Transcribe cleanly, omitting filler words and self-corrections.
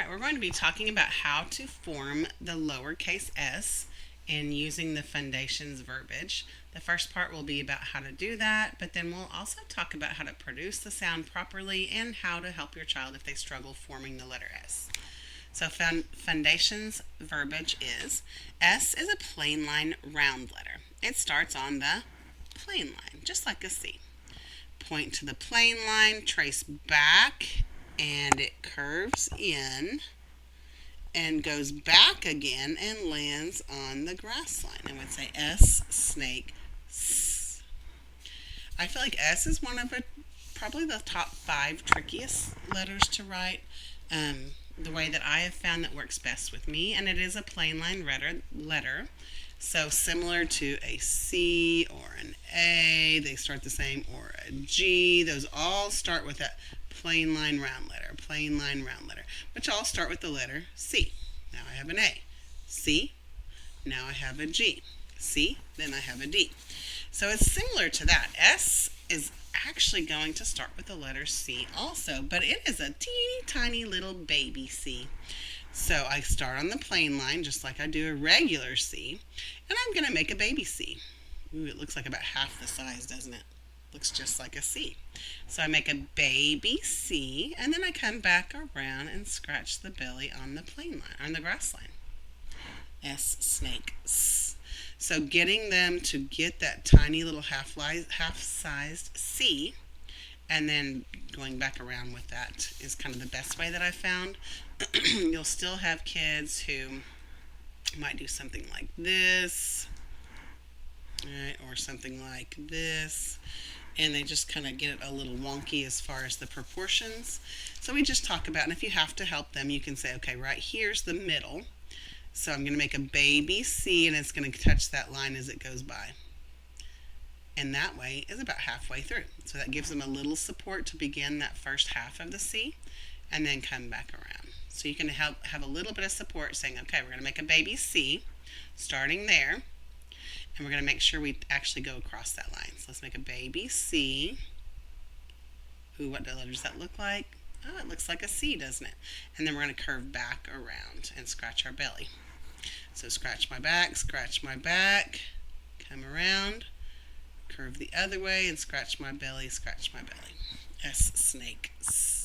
Alright, we're going to be talking about how to form the lowercase s and using the Fundations verbiage. The first part will be about how to do that, but then we'll also talk about how to produce the sound properly and how to help your child if they struggle forming the letter S. So Fundations verbiage is S is a plain line round letter. It starts on the plain line, just like a C. Point to the plain line, trace back, and it curves in and goes back again and lands on the grass line. I would say S, snake, S. I feel like S is one of probably the top 5 trickiest letters to write. The way that I have found that works best with me, and it is a plain line letter. So similar to a C or an A, they start the same, or a G. Those all start with that plain line round letter, which all start with the letter C. Now I have an A. C. Now I have a G. C. Then I have a D. So it's similar to that. S is actually going to start with the letter C also, but it is a teeny tiny little baby C. So I start on the plain line just like I do a regular C, and I'm going to make a baby C. Ooh, it looks like about half the size, doesn't it? Looks just like a C. So I make a baby C, and then I come back around and scratch the belly on the plain line, on the grass line. S, snake, S. So getting them to get that tiny little half-sized C, and then going back around with that is kind of the best way that I found. You'll still have kids who might do something like this, right, or something like this, and they just kind of get it a little wonky as far as the proportions. So we just talk about, and if you have to help them, you can say, okay, right here's the middle. So I'm going to make a baby C, and it's going to touch that line as it goes by. And that way is about halfway through. So that gives them a little support to begin that first half of the C, and then come back around. So you can have a little bit of support saying, okay, we're going to make a baby C, starting there, and we're going to make sure we actually go across that line. So let's make a baby C. Ooh, what letter does that look like? Oh, it looks like a C, doesn't it? And then we're going to curve back around and scratch our belly. So scratch my back, come around, curve the other way, and scratch my belly, S, snake, S.